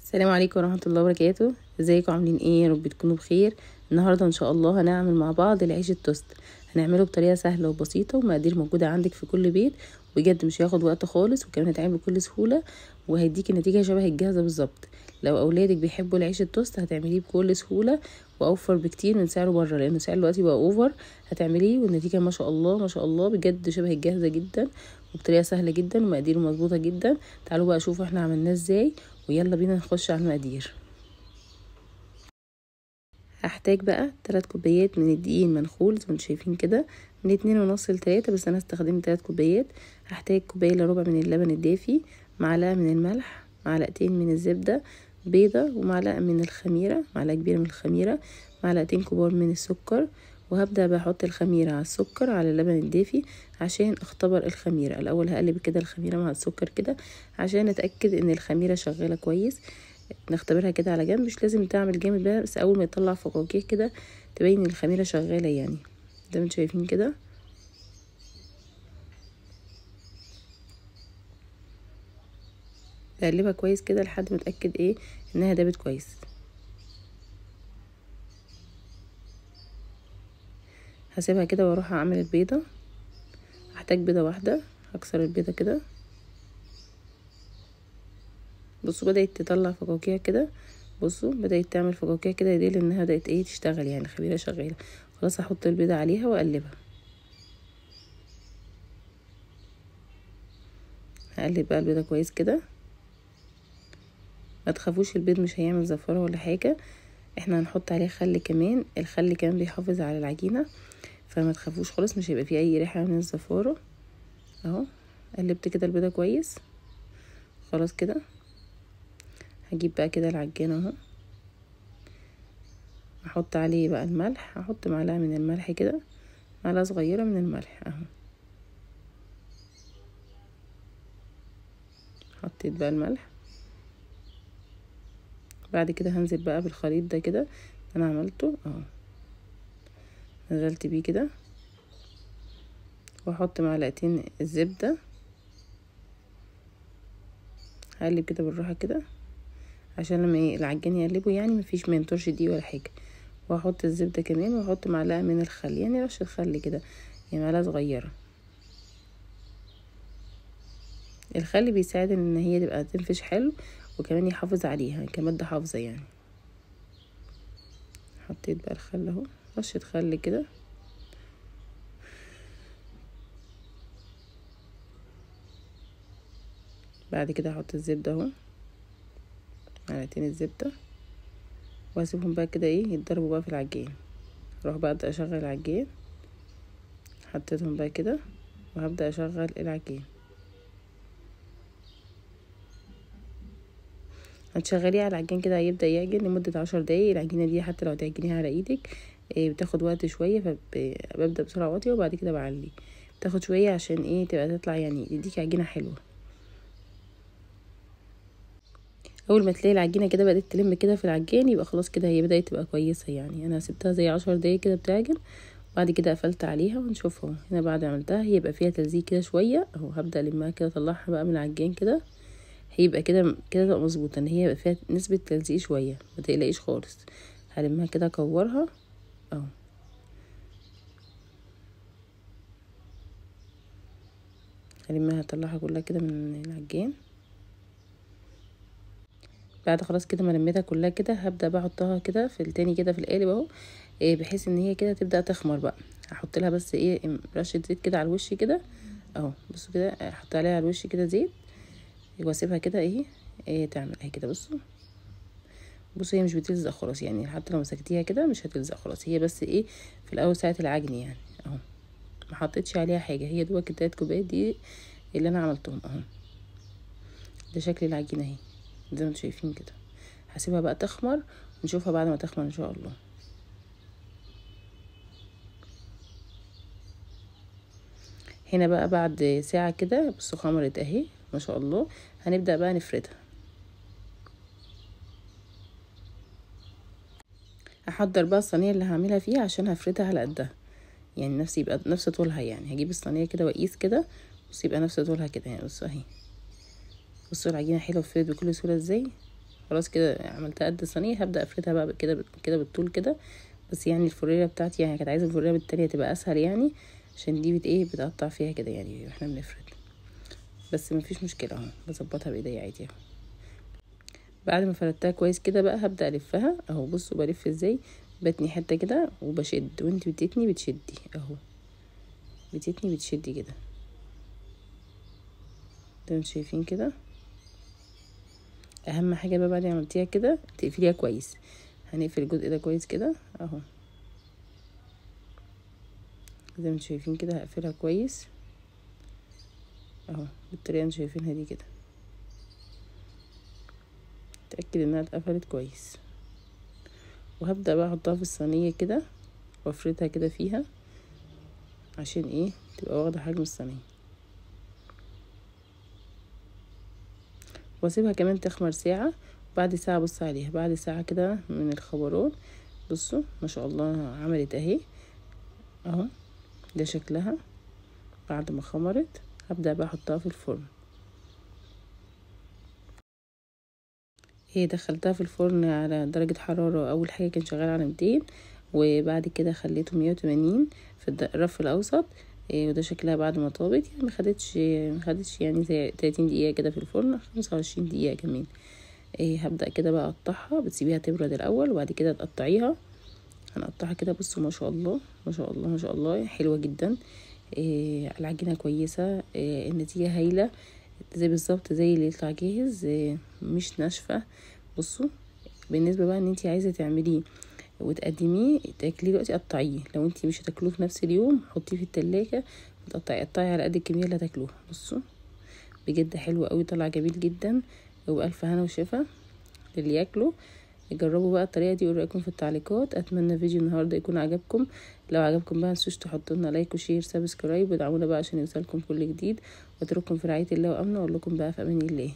السلام عليكم ورحمة الله وبركاته. ازيكم عاملين ايه؟ يا رب تكونوا بخير. النهاردة ان شاء الله هنعمل مع بعض العيش التوست. هنعمله بطريقة سهلة وبسيطة ومقادير موجودة عندك في كل بيت، بجد مش هياخد وقت خالص وكمان هيتعمل بكل سهولة وهيديكي نتيجة شبه الجاهزة بالظبط. لو اولادك بيحبوا العيش التوست هتعمليه بكل سهولة واوفر بكتير من سعره بره، لانه سعره دلوقتي بقى اوفر. هتعمليه والنتيجة ما شاء الله ما شاء الله بجد شبه الجاهزة جدا وبطريقة سهلة جدا ومقاديره مظبوطة جدا. تعالوا بقى شوفوا احنا عملناه ازاي ويلا بينا نخش على المقادير. هحتاج بقى 3 كوبايات من الدقيق المنخول زي ما انتم شايفين كده، من 2.5 ل3، بس انا استخدمت 3 كوبايات. هحتاج كوبايه الا ربع من اللبن الدافي، معلقه من الملح، معلقتين من الزبده، بيضه، ومعلقه من الخميره، معلقه كبيره من الخميره، معلقتين كبار من السكر. وهبدا بحط الخميره على السكر على اللبن الدافي عشان اختبر الخميره. الاول هقلب كده الخميره مع السكر كده عشان اتاكد ان الخميره شغاله كويس. نختبرها كده على جنب، مش لازم تعمل جامد بقى، بس اول ما يطلع فقاقيع كده تبين ان الخميره شغاله يعني، زي ما انتم شايفين كده. بقلبها كويس كده لحد ما اتاكد ايه انها دابت كويس. هسيبها كده واروح اعمل البيضه. هحتاج بيضه واحده، هكسر البيضه كده. بصوا بدات تطلع فقاقيع كده، بصوا بدات تعمل فقاقيع كده، يدل انها بدات ايه تشتغل يعني الخميره شغاله. خلاص هحط البيضه عليها واقلبها. هقلب بقى البيضه كويس كده. ما تخافوش، البيض مش هيعمل زفاره ولا حاجه، احنا هنحط عليه خل كمان. الخل كمان بيحافظ على العجينه، فما تخافوش خالص، مش هيبقى فيه اي ريحه من الزفاره. اهو قلبت كده البيضه كويس. خلاص كده هجيب بقى كده العجين اهو، احط عليه بقى الملح. هحط معلقه من الملح كده، معلقه صغيره من الملح اهو. حطيت بقى الملح. بعد كده هنزل بقى بالخليط ده كده انا عملته اهو، نزلت بيه كده. واحط معلقتين الزبده. هقلب كده بالراحه كده عشان لما العجين يقلبه يعني مفيش، ما ينطرش دي ولا حاجه. واحط الزبده كمان، واحط معلقه من الخل، يعني رشه خل كده، يعني معلقه صغيره. الخل بيساعد ان هي تبقى تنفش حلو وكمان يحافظ عليها كماده حافظه يعني. حطيت بقى الخل اهو، رشه خل كده. بعد كده هحط الزبده اهو، معلقتين الزبده، واسيبهم بقى كده ايه يتضربوا بقى في العجين. اروح بقى ابدا اشغل العجين. حطيتهم بقى كده وهبدا اشغل العجين. هتشغليه على العجين كده هيبدا يعجن لمده 10 دقايق. العجينه دي حتى لو تعجنيها على ايدك بتاخد وقت شويه، فببدا بسرعه واطيه وبعد كده بعلي. بتاخد شويه عشان ايه تبقى تطلع يعني تديكي عجينه حلوه. اول ما تلاقي العجينه كده بدات تلم كده في العجين يبقى خلاص كده هي بدات تبقى كويسه يعني. انا سبتها زي 10 دقايق كده بتعجن، بعد كده قفلت عليها ونشوف اهو. هنا بعد عملتها هيبقى فيها تلزيق كده شويه اهو، هبدا المها كده اطلعها بقى من العجين كده. هيبقى كده كده تبقى مظبوطه، ان هي يبقى فيها نسبه تلزيق شويه، ما تقلقيش خالص. هلمها كده اكورها اهو. هلمها اطلعها كلها كده من العجين. بعد خلاص كده ما لميتها كلها كده هبدا بقى احطها كده في التاني كده في القالب اهو، بحيث ان هي كده تبدا تخمر بقى. هحط لها بس ايه رشه زيت كده على الوش كده اهو. بصوا كده احط عليها على الوش كده زيت واسيبها كده ايه تعمل اهي كده. بصوا هي مش بتلزق خلاص يعني، حتى لو مسكتيها كده مش هتلزق خلاص. هي بس ايه في الاول ساعه العجن يعني اهو. ما حطيتش عليها حاجه، هي دوبك ال3 كوبايات دي اللي انا عملتهم اهو. ده شكل العجينه اهي زي ما انتم شايفين كده. هسيبها بقى تخمر ونشوفها بعد ما تخمر ان شاء الله. هنا بقى بعد ساعه كده بصوا خمرت اهي ما شاء الله. هنبدا بقى نفردها. هحضر بقى الصينيه اللي هعملها فيها عشان هفردها على قدها، يعني نفس يبقى نفس طولها يعني. هجيب الصينيه كده واقيس كده، بص يبقى نفس طولها كده يعني. بصوا اهي، بصوا العجينه حلوه بتفرد بكل سهوله ازاي. خلاص كده عملتها قد الصينيه. هبدا افردها بقى كده كده بالطول كده، بس يعني الفريره بتاعتي يعني كانت عايزه الفريره بالتانية تبقى اسهل يعني، عشان دي ايه بتقطع فيها كده يعني واحنا بنفرد، بس مفيش مشكله اهو بظبطها بايديا عادي اهو. بعد ما فردتها كويس كده بقى هبدا الفها اهو. بصوا بلف ازاي، بتني حته كده وبشد، وانت بتتني بتشدي اهو، بتتني بتشدي كده زي ما انتوا شايفين كده. اهم حاجه بقى بعد ما عملتيها كده تقفليها كويس. هنقفل الجزء ده كويس كده اهو زي ما انتوا شايفين كده. هقفلها كويس اهو بالطريقه اللي انتوا شايفينها دي كده. اتاكد انها اتقفلت كويس، وهبدا بقى احطها في الصينيه كده وافردها كده فيها عشان ايه تبقى واخده حجم الصينيه، واسيبها كمان تخمر ساعه. بعد ساعه بص عليها، بعد ساعه كده من الخبرات بصوا ما شاء الله عملت اهي اهو. ده شكلها بعد ما خمرت. هبدأ بقى احطها في الفرن. هي دخلتها في الفرن على درجة حرارة، اول حاجة كان شغال على 200، وبعد كده خليته 180 في الرف الاوسط. وده شكلها بعد ما طابت يعني ما خدتش يعني زي 30 دقيقة كده في الفرن، 25 دقيقة كمان. هبدأ كده بقى اقطعها. بتسيبيها تبرد الاول وبعد كده تقطعيها. هنقطعها كده بصوا ما شاء الله ما شاء الله ما شاء الله حلوة جدا. العجينة كويسة، النتيجة هايلة زي بالظبط زي اللي يطلع جاهز، مش ناشفة. بصوا بالنسبة بقى ان انتي عايزة تعمليه وتقدميه تاكليه دلوقتي قطعيه، لو انتي مش هتاكلوه في نفس اليوم حطيه في التلاجة قطعي على قد الكمية اللي هتاكلوها. بصوا بجد حلو قوي، طلع جميل جدا، وبألف هنا وشفا للي ياكله. جربوا بقى الطريقه دي وقولوا رايكم في التعليقات. اتمنى فيديو النهارده يكون عجبكم. لو عجبكم بقى متنسوش تحطوا لنا لايك وشير سبسكرايب ودعمونا بقى عشان يوصلكم كل جديد. واترككم في رعايه الله وامنه، واقول لكم بقى في امان الله.